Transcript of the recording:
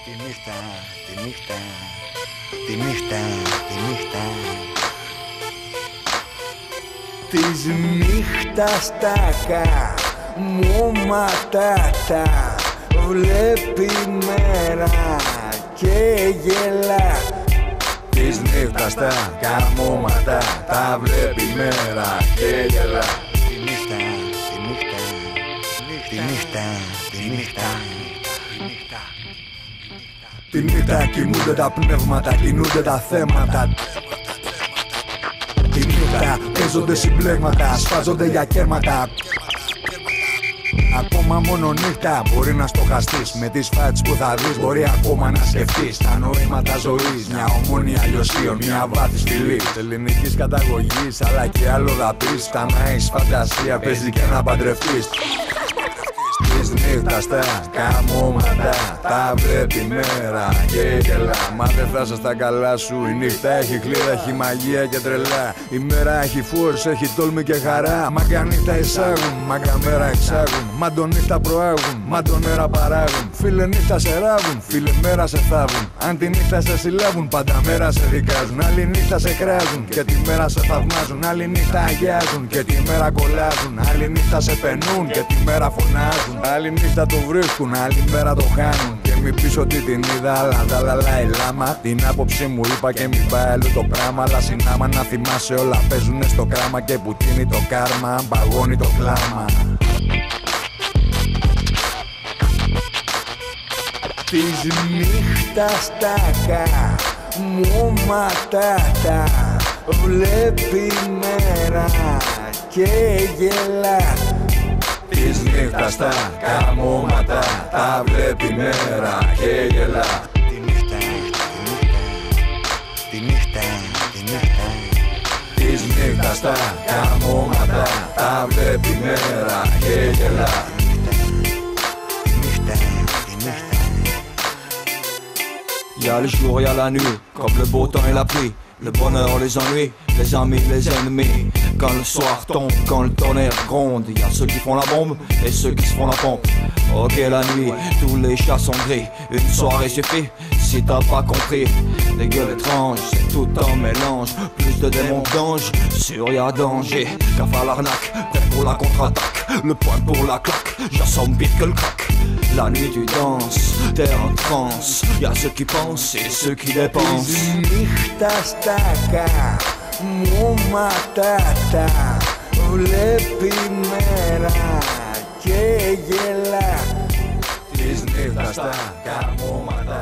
Τη νύχτα, τη νύχτα, τη νύχτα, τη νύχτα. Της νύχτας τα καμώματα βλέπει μέρα και γελά. Της νύχτας τα καμώματα τα βλέπει μέρα και γελά. Τη νύχτα, τη νύχτα, τη νύχτα, τη νύχτα. Τη νύχτα κοιμούνται τα πνεύματα, κινούνται τα θέματα. Τη νύχτα παίζονται συμπλέγματα, σφάζονται για κέρματα. Ακόμα μόνο νύχτα μπορεί να στοχαστείς. Με τις φάτσες που θα δεις μπορεί ακόμα να σκεφτείς τα νοήματα ζωής, μια ομόνοια αλλιωσίων, μια βάθης φυλής ελληνικής καταγωγής, αλλά και άλλο θα πεις. Τα να έχεις φαντασία παίζει και να παντρευτείς. Της νύχτας τα καμώματα τα βλέπει μέρα και γελά. Μα δεν θα στα καλά σου. Η νύχτα έχει κλίδα, έχει μαγεία και τρελά. Η μέρα έχει φόρς, έχει τόλμη και χαρά. Μάγκα νύχτα εισάγουν, μάγκα μέρα εξάγουν. Μα τον νύχτα προάγουν, μα τον μέρα παράγουν. Φίλε νύχτα σε ράβουν, φίλε μέρα σε θάβουν. Αν τη νύχτα σε συλλάβουν, πάντα μέρα σε δικάζουν. Άλλη νύχτα σε κράζουν και τη μέρα σε θαυμάζουν. Άλλη νύχτα αγιάζουν και τη μέρα κολλάζουν. Άλλη νύχτα σε πενούν και τη μέρα φωνάζουν. Άλλη νύχτα το βρίσκουν, άλλη μέρα το χάνουν. Και μην πεις ότι την είδα, αλλά δαλαλά η λάμα. Την άποψή μου είπα και μην πάει αλλού το πράμα. Αλλά συνάμα να θυμάσαι όλα παίζουνε στο κράμα. Και που τίνει το κάρμα, παγώνει το κλάμα. Της νύχτας τα καμώματα τα βλέπει μέρα και γελά. Της νύχτας τα καμώματα τα βλέπει μέρα και γελά. Τη νύχτα, τη νύχτα, τη νύχτα. Της νύχτας τα καμώματα τα βλέπει μέρα και γελά. Τη νύχτα, τη νύχτα. Y'a le jour, y'a la nuit, comme le beau temps et la pluie. Le bonheur, les ennuis, les amis, les ennemis. Quand le soir tombe, quand le tonnerre gronde, y'a ceux qui font la bombe et ceux qui se font la pompe. Ok la nuit, tous les chats sont gris. Une soirée suffit, si t'as pas compris. Des gueules étranges, c'est tout un mélange. Plus de démons que d'anges, sûr y'a danger. Gaffe à l'arnaque, prêt pour la contre-attaque. Le point pour la claque, j'assomme vite que le crack. La nuit tu danses, t'es en transe. Y'a ceux qui pensent et ceux qui dépensent. Της νύχτας τα καμώματα τα βλέπει μέρα και γελά. Της νύχτας τα καμώματα